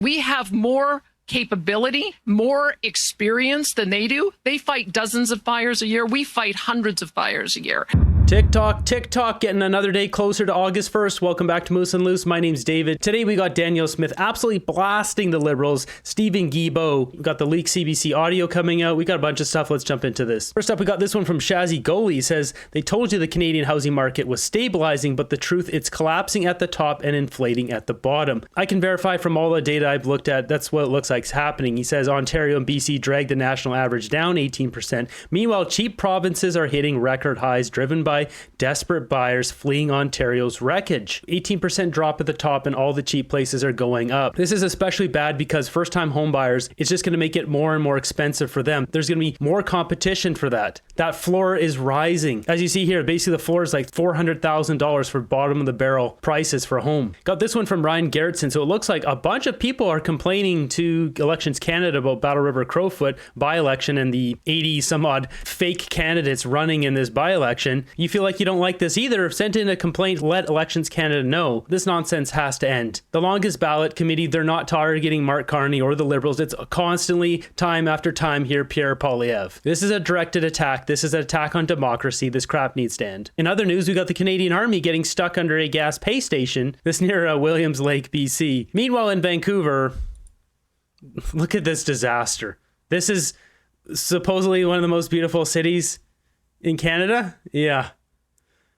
We have more capability, more experience than they do. They fight dozens of fires a year. We fight hundreds of fires a year. TikTok, getting another day closer to August 1st. Welcome back to Moose and Loose. My name's David. Today we got Danielle Smith absolutely blasting the Liberals. Stephen Guilbeault. We got the leaked CBC audio coming out. We got a bunch of stuff. Let's jump into this. First up, we got this one from Shazzy Goalie. He says, they told you the Canadian housing market was stabilizing, but the truth, it's collapsing at the top and inflating at the bottom. I can verify from all the data I've looked at, that's what it looks like is happening. He says Ontario and BC dragged the national average down 18%. Meanwhile, cheap provinces are hitting record highs driven by desperate buyers fleeing Ontario's wreckage. 18% drop at the top and all the cheap places are going up. This is especially bad because first-time home buyers, it's just going to make it more and more expensive for them. There's going to be more competition for that. That floor is rising. As you see here, basically the floor is like $400,000 for bottom of the barrel prices for a home. Got this one from Ryan Gerritsen. So it looks like a bunch of people are complaining to Elections Canada about Battle River Crowfoot by-election and the 80 some odd fake candidates running in this by-election. You feel like you don't like this either, send in a complaint, let Elections Canada know. This nonsense has to end. The longest ballot committee, they're not targeting Mark Carney or the Liberals. It's constantly, time after time here, Pierre Poilievre. This is a directed attack. This is an attack on democracy. This crap needs to end. In other news, we got the Canadian Army getting stuck under a gas pay station. This near Williams Lake, BC. Meanwhile, in Vancouver, look at this disaster. This is supposedly one of the most beautiful cities in Canada. Yeah.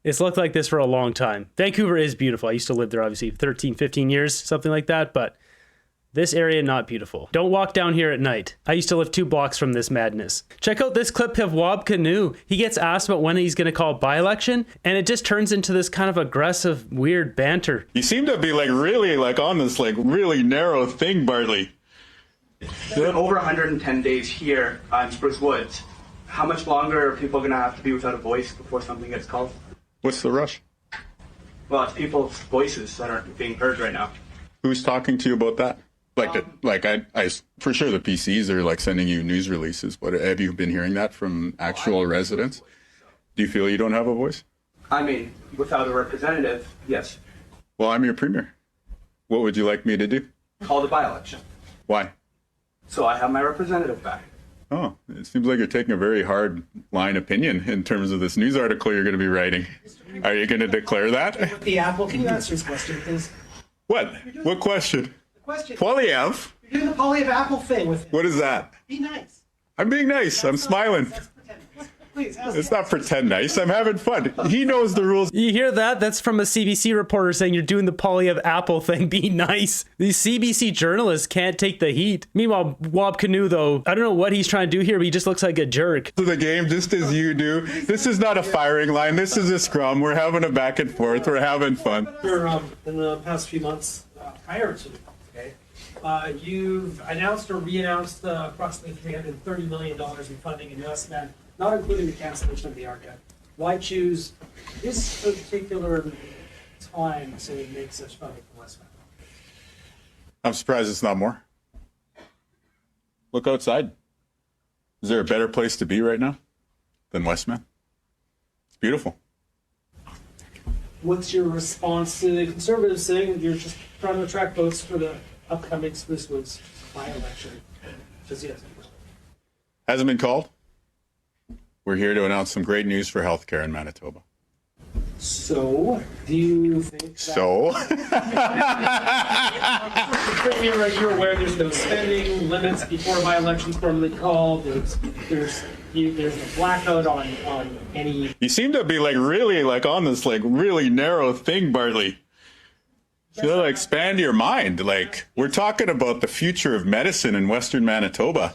It's looked like this for a long time. Vancouver is beautiful. I used to live there, obviously, 13, 15 years, something like that. But this area, not beautiful. Don't walk down here at night. I used to live 2 blocks from this madness. Check out this clip of Wab Kinew. He gets asked about when he's going to call by-election, and it just turns into this kind of aggressive, weird banter. You seem to be really on this really narrow thing, Bartley. Over 110 days here in Spruce Woods. How much longer are people going to have to be without a voice before something gets called? What's the rush? Well, it's people's voices that aren't being heard right now. Who's talking to you about that? I for sure the PCs are sending you news releases, but have you been hearing that from actual residents? Do you feel you don't have a voice? I mean, without a representative, yes. Well, I'm your premier. What would you like me to do? Call the by-election. Why? So I have my representative back. Oh, it seems like you're taking a very hard line opinion in terms of this news article you're going to be writing. Are you going to declare that? With the Apple, can you answer his question, please? What? What question? The question. Poilievre? You're doing the Poilievre Apple thing with him. What is that? Be nice. I'm being nice. I'm smiling. That's pretend. Please. It's not pretend nice. I'm having fun. He knows the rules. You hear that? That's from a CBC reporter saying you're doing the Poilievre Apple thing. Be nice. These CBC journalists can't take the heat. Meanwhile, Wab Kinew, though, I don't know what he's trying to do here, but he just looks like a jerk. To the game, just as you do. This is not a firing line. This is a scrum. We're having a back and forth. We're having fun. In the past few months prior to you've announced or re-announced approximately $330 million in funding investment, not including the cancellation of the ARCA. Why choose this particular time to make such funding from Westman? I'm surprised it's not more. Look outside. Is there a better place to be right now than Westman? It's beautiful. What's your response to the Conservatives saying that you're just trying to attract votes for the upcoming Spruce Woods by-election? Yes. Hasn't been called. We're here to announce some great news for healthcare in Manitoba. So, do you think that... So? You're aware there's no spending limits before by-election's formally called. There's a blackout on any... You seem to be really on this really narrow thing, Bartley. You gotta expand your mind. We're talking about the future of medicine in Western Manitoba.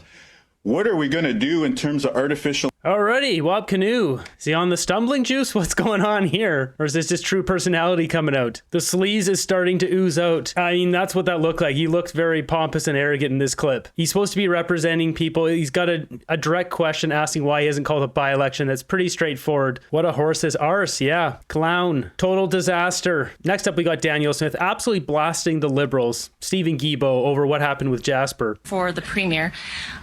What are we going to do in terms of artificial... Alrighty, Wab Kinew. Is he on the stumbling juice? What's going on here? Or is this just true personality coming out? The sleaze is starting to ooze out. I mean, that's what that looked like. He looked very pompous and arrogant in this clip. He's supposed to be representing people. He's got a direct question asking why he hasn't called a by-election. That's pretty straightforward. What a horse's arse. Yeah. Clown. Total disaster. Next up, we got Danielle Smith absolutely blasting the Liberals. Stephen Guilbeault over what happened with Jasper. For the Premier,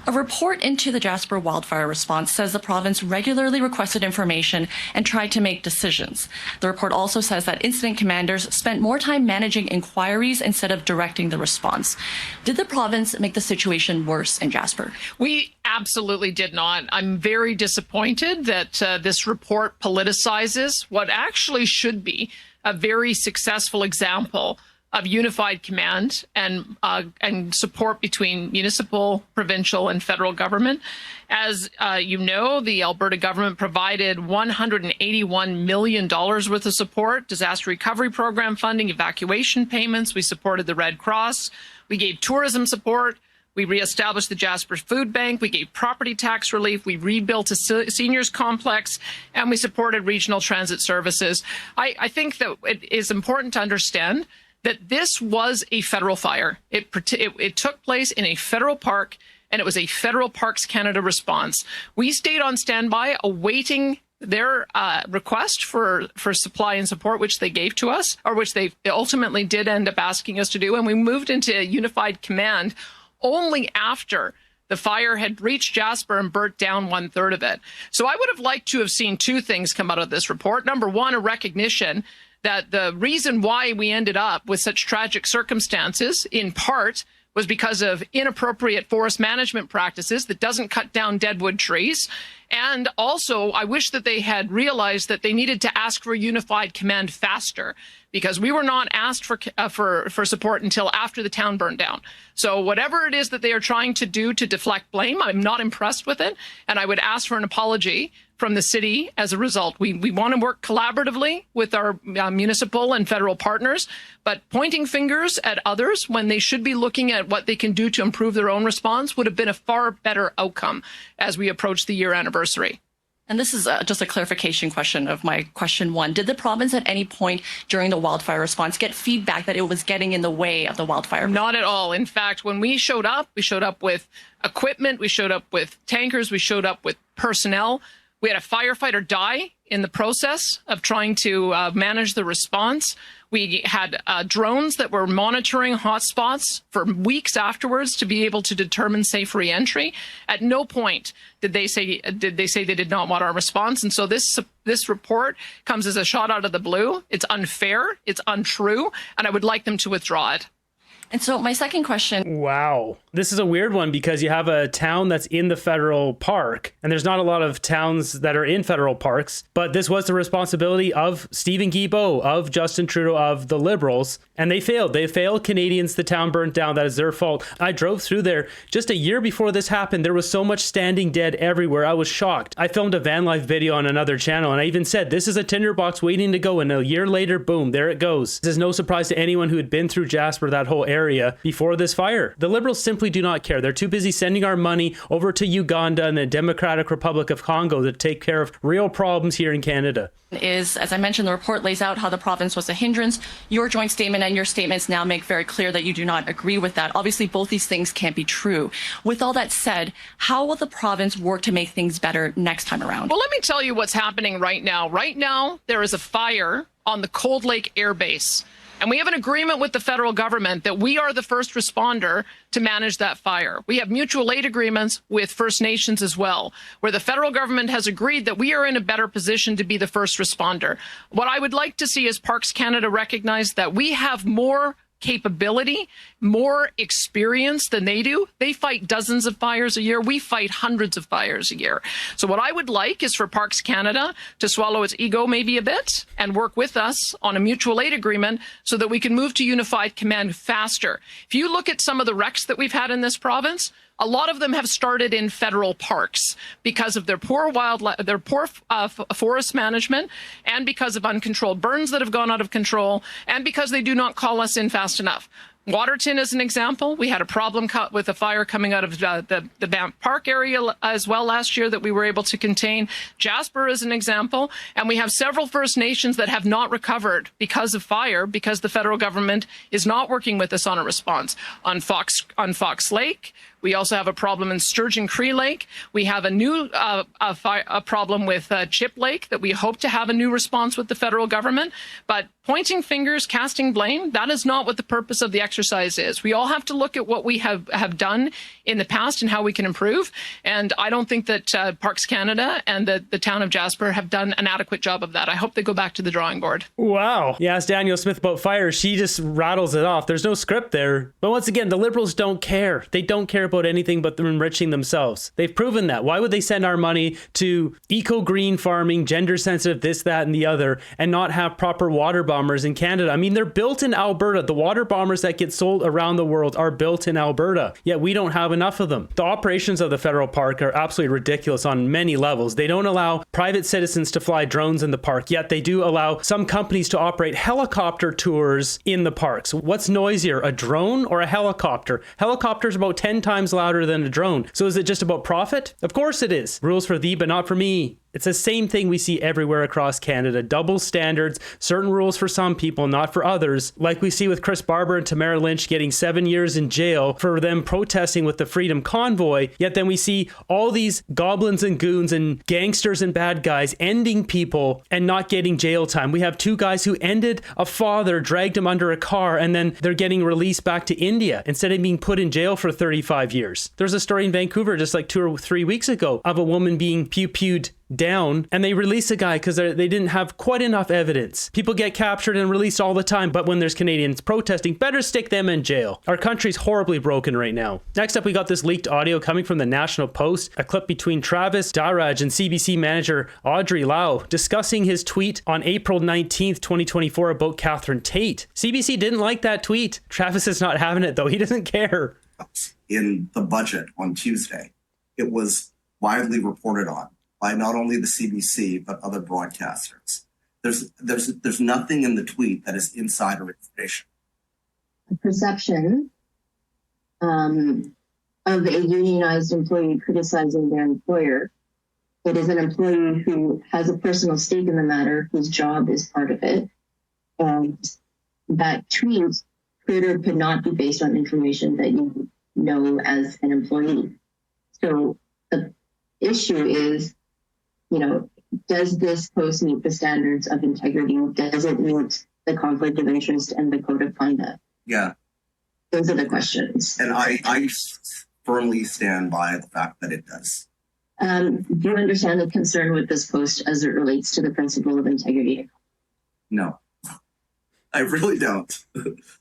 a report into the Jasper wildfire response says the province regularly requested information and tried to make decisions. The report also says that incident commanders spent more time managing inquiries instead of directing the response. Did the province make the situation worse in Jasper? We absolutely did not. I'm very disappointed that this report politicizes what actually should be a very successful example of unified command and support between municipal, provincial, and federal government. As you know, the Alberta government provided $181 million worth of support, disaster recovery program funding, evacuation payments. We supported the Red Cross. We gave tourism support. We reestablished the Jasper Food Bank. We gave property tax relief. We rebuilt a seniors complex, and we supported regional transit services. I think that it is important to understand that this was a federal fire. It took place in a federal park, and it was a Federal Parks Canada response. We stayed on standby awaiting their request for supply and support, which they gave to us, or which they ultimately did end up asking us to do. And we moved into a unified command only after the fire had reached Jasper and burnt down 1/3 of it. So I would have liked to have seen two things come out of this report. Number one, a recognition that the reason why we ended up with such tragic circumstances, in part, was because of inappropriate forest management practices that doesn't cut down deadwood trees. And also, I wish that they had realized that they needed to ask for a unified command faster, because we were not asked for support until after the town burned down. So whatever it is that they are trying to do to deflect blame, I'm not impressed with it. And I would ask for an apology from the city as a result. We want to work collaboratively with our municipal and federal partners, but pointing fingers at others when they should be looking at what they can do to improve their own response would have been a far better outcome as we approach the year anniversary. And this is just a clarification question of my question one. Did the province at any point during the wildfire response get feedback that it was getting in the way of the wildfire? Not at all. In fact, when we showed up with equipment, we showed up with tankers, we showed up with personnel. We had a firefighter die in the process of trying to manage the response. We had drones that were monitoring hotspots for weeks afterwards to be able to determine safe reentry. At no point did they say they did not want our response. And so this report comes as a shot out of the blue. It's unfair. It's untrue. And I would like them to withdraw it. And so my second question. Wow. This is a weird one because you have a town that's in the federal park, and there's not a lot of towns that are in federal parks, but this was the responsibility of Stephen Guilbeault, of Justin Trudeau, of the Liberals, and they failed. They failed Canadians. The town burnt down. That is their fault. I drove through there just a year before this happened. There was so much standing dead everywhere. I was shocked. I filmed a van life video on another channel, and I even said, this is a tinderbox waiting to go, and a year later, boom, there it goes. This is no surprise to anyone who had been through Jasper, that whole area, before this fire. The Liberals simply do not care. They're too busy sending our money over to Uganda and the Democratic Republic of Congo to take care of real problems here in Canada. Is, as I mentioned, the report lays out how the province was a hindrance. Your joint statement and your statements now make very clear that you do not agree with that. Obviously, both these things can't be true. With all that said, how will the province work to make things better next time around? Well, let me tell you what's happening right now. Right now, there is a fire on the Cold Lake Air Base. And we have an agreement with the federal government that we are the first responder to manage that fire. We have mutual aid agreements with First Nations as well, where the federal government has agreed that we are in a better position to be the first responder. What I would like to see is Parks Canada recognize that we have more capability, more experience than they do. They fight dozens of fires a year. We fight hundreds of fires a year. So what I would like is for Parks Canada to swallow its ego maybe a bit and work with us on a mutual aid agreement so that we can move to unified command faster. If you look at some of the wrecks that we've had in this province, a lot of them have started in federal parks because of their poor forest management, and because of uncontrolled burns that have gone out of control, and because they do not call us in fast enough. Waterton is an example. We had a problem with a fire coming out of the Banff Park area as well last year that we were able to contain. Jasper is an example. And we have several First Nations that have not recovered because of fire, because the federal government is not working with us on a response. On Fox Lake, We also have a problem in Sturgeon Cree Lake. We have a new a problem with Chip Lake that we hope to have a new response with the federal government. But pointing fingers, casting blame, that is not what the purpose of the exercise is. We all have to look at what we have done in the past and how we can improve. And I don't think that Parks Canada and the town of Jasper have done an adequate job of that. I hope they go back to the drawing board. Wow. You asked Danielle Smith about fire. She just rattles it off. There's no script there. But once again, the Liberals don't care. They don't care about anything but enriching themselves. They've proven that. Why would they send our money to eco-green farming, gender-sensitive, this, that, and the other, and not have proper water bombers in Canada? I mean, they're built in Alberta. The water bombers that get sold around the world are built in Alberta, yet we don't have enough of them. The operations of the federal park are absolutely ridiculous on many levels. They don't allow private citizens to fly drones in the park, yet they do allow some companies to operate helicopter tours in the parks. What's noisier, a drone or a helicopter? Helicopter's about 10 times louder than a drone. So is it just about profit? Of course it is. Rules for thee, but not for me. It's the same thing we see everywhere across Canada. Double standards, certain rules for some people, not for others. Like we see with Chris Barber and Tamara Lynch getting 7 years in jail for them protesting with the Freedom Convoy. Yet then we see all these goblins and goons and gangsters and bad guys ending people and not getting jail time. We have two guys who ended a father, dragged him under a car, and then they're getting released back to India instead of being put in jail for 35 years. There's a story in Vancouver just like 2 or 3 weeks ago of a woman being pew-pewed down, and they release a guy because they didn't have quite enough evidence. People get captured and released all the time, but when there's Canadians protesting, better stick them in jail. Our country's horribly broken right now. Next up, we got this leaked audio coming from the National Post, a clip between Travis, Draj, and CBC manager Audrey Lau discussing his tweet on April 19th, 2024 about Catherine Tate. CBC didn't like that tweet. Travis is not having it though. He doesn't care. In the budget on Tuesday, it was widely reported on by not only the CBC, but other broadcasters. There's nothing in the tweet that is insider information. A perception of a unionized employee criticizing their employer. It is an employee who has a personal stake in the matter, whose job is part of it. And that tweet could or could not be based on information that you know as an employee. So the issue is, does this post meet the standards of integrity? Does it meet the conflict of interest and the code of conduct? Yeah. Those are the questions. And I firmly stand by the fact that it does. Do you understand the concern with this post as it relates to the principle of integrity? No, I really don't.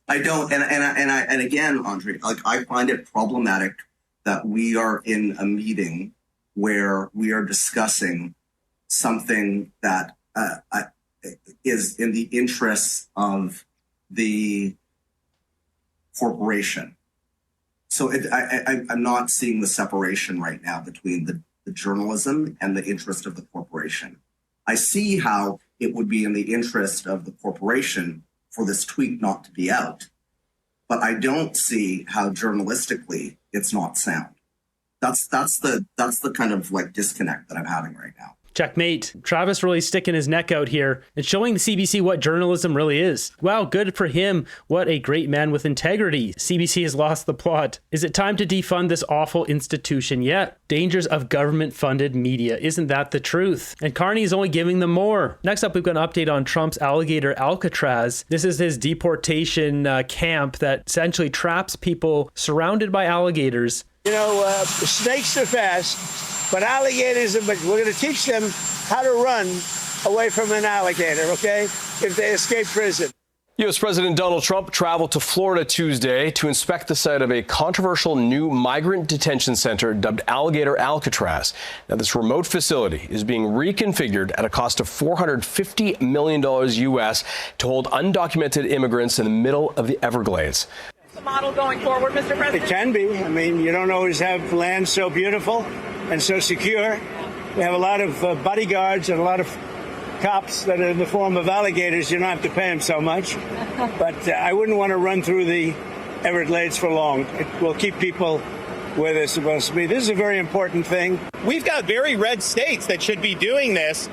I don't. And again, Andre, I find it problematic that we are in a meeting where we are discussing something that is in the interests of the corporation. So I'm not seeing the separation right now between the journalism and the interest of the corporation. I see how it would be in the interest of the corporation for this tweet not to be out, but I don't see how journalistically it's not sound. That's the kind of disconnect that I'm having right now. Checkmate. Travis really sticking his neck out here and showing the CBC what journalism really is. Wow, good for him. What a great man with integrity. CBC has lost the plot. Is it time to defund this awful institution yet? Dangers of government-funded media. Isn't that the truth? And Carney is only giving them more. Next up, we've got an update on Trump's Alligator Alcatraz. This is his deportation camp that essentially traps people surrounded by alligators. Snakes are fast, but alligators are, but we're going to teach them how to run away from an alligator, okay, if they escape prison. U.S. President Donald Trump traveled to Florida Tuesday to inspect the site of a controversial new migrant detention center dubbed Alligator Alcatraz. Now, this remote facility is being reconfigured at a cost of $450 million U.S. to hold undocumented immigrants in the middle of the Everglades. The model going forward, Mr. President? It can be. I mean, you don't always have land so beautiful and so secure. We have a lot of bodyguards and a lot of cops that are in the form of alligators. You don't have to pay them so much. But I wouldn't want to run through the Everglades for long. It will keep people where they're supposed to be. This is a very important thing. We've got very red states that should be doing this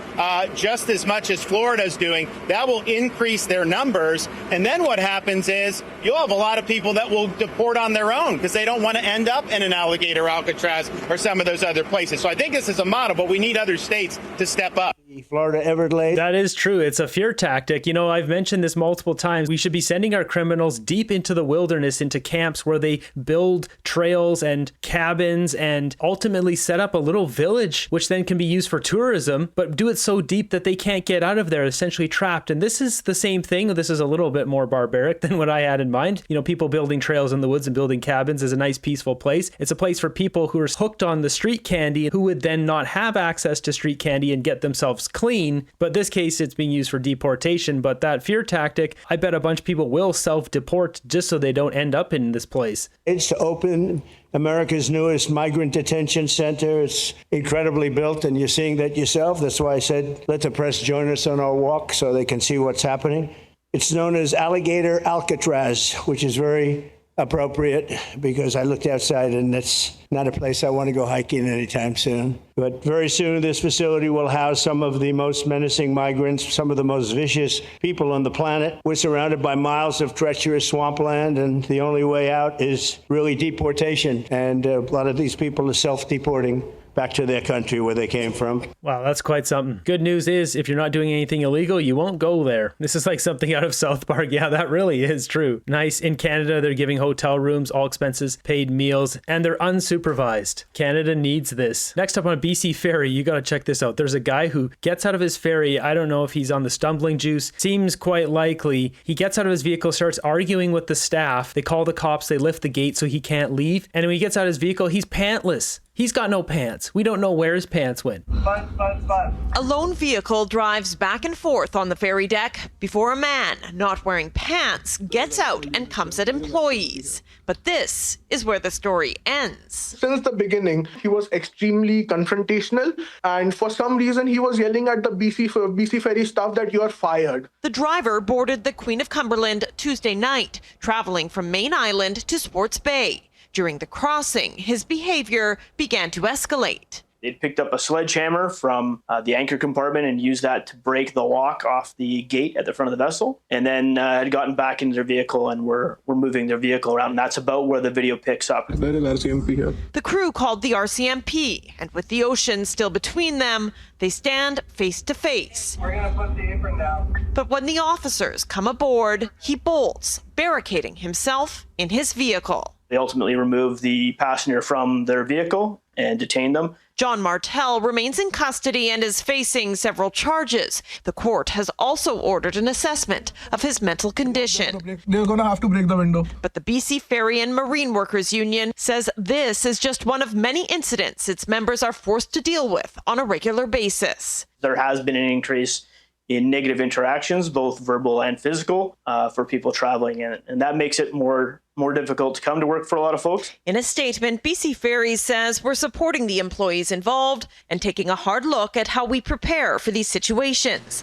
just as much as Florida's doing. That will increase their numbers. And then what happens is you'll have a lot of people that will deport on their own because they don't want to end up in an Alligator, Alcatraz, or some of those other places. So I think this is a model, but we need other states to step up. Florida Everglades. That is true. It's a fear tactic. You know, I've mentioned this multiple times. We should be sending our criminals deep into the wilderness, into camps where they build trails and cabins and ultimately set up a little village, which then can be used for tourism, but do it so deep that they can't get out of there, essentially trapped. And this is the same thing. This is a little bit more barbaric than what I had in mind. You know, people building trails in the woods and building cabins is a nice, peaceful place. It's a place for people who are hooked on the street candy, who would then not have access to street candy and get themselves clean. But this case, it's being used for deportation. But that fear tactic, I bet a bunch of people will self-deport just so they don't end up in this place. It's to open America's newest migrant detention center. It's incredibly built, and you're seeing that yourself. That's why I said, let the press join us on our walk so they can see what's happening. It's known as Alligator Alcatraz, which is very appropriate because I looked outside and it's not a place I want to go hiking anytime soon. But very soon this facility will house some of the most menacing migrants, some of the most vicious people on the planet. We're surrounded by miles of treacherous swampland, and the only way out is really deportation. And a lot of these people are self-deporting back to their country where they came from. Wow, that's quite something. Good news is, if you're not doing anything illegal, you won't go there. This is like something out of South Park. Yeah, that really is true. Nice. In Canada, they're giving hotel rooms, all expenses, paid meals, and they're unsupervised. Canada needs this. Next up on BC Ferry, you got to check this out. There's a guy who gets out of his ferry. I don't know if he's on the stumbling juice. Seems quite likely. He gets out of his vehicle, starts arguing with the staff. They call the cops. They lift the gate so he can't leave. And when he gets out of his vehicle, he's pantless. He's got no pants. We don't know where his pants went. A lone vehicle drives back and forth on the ferry deck before a man not wearing pants gets out and comes at employees. But this is where the story ends. Since the beginning, he was extremely confrontational, and for some reason, he was yelling at the BC Ferry staff that you are fired. The driver boarded the Queen of Cumberland Tuesday night, traveling from Main Island to Sports Bay. During the crossing, his behavior began to escalate. They'd picked up a sledgehammer from the anchor compartment and used that to break the lock off the gate at the front of the vessel, and then had gotten back into their vehicle and were moving their vehicle around. And that's about where the video picks up. There is RCMP here. The crew called the RCMP, and with the ocean still between them, they stand face to face. We're going to put the apron down. But when the officers come aboard, he bolts, barricading himself in his vehicle. They ultimately removed the passenger from their vehicle and detained them. John Martel remains in custody and is facing several charges. The court has also ordered an assessment of his mental condition. They're going to have to break the window. But the BC Ferry and Marine Workers Union says this is just one of many incidents its members are forced to deal with on a regular basis. There has been an increase in negative interactions, both verbal and physical, for people traveling in it. And that makes it more difficult to come to work for a lot of folks. In a statement, BC Ferries says we're supporting the employees involved and taking a hard look at how we prepare for these situations.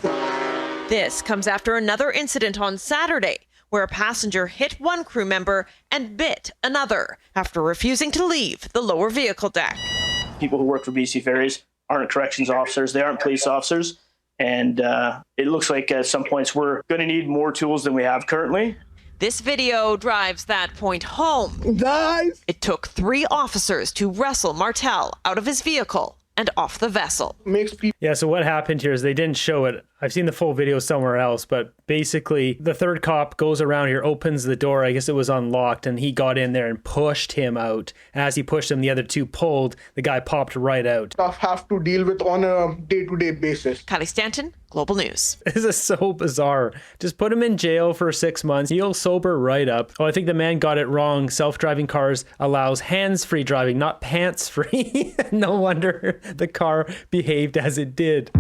This comes after another incident on Saturday, where a passenger hit one crew member and bit another after refusing to leave the lower vehicle deck. People who work for BC Ferries aren't corrections officers. They aren't police officers. And it looks like at some points we're going to need more tools than we have currently. This video drives that point home. Guys! It took 3 officers to wrestle Martel out of his vehicle and off the vessel. Yeah, so what happened here is they didn't show it. I've seen the full video somewhere else, but basically the third cop goes around here, opens the door. I guess it was unlocked, and he got in there and pushed him out. As he pushed him, the other 2 pulled. The guy popped right out. Stuff have to deal with on a day-to-day basis. Kylie Stanton, Global News. This is so bizarre. Just put him in jail for 6 months. He'll sober right up. Oh, I think the man got it wrong. Self-driving cars allows hands-free driving, not pants-free. No wonder the car behaved as it did.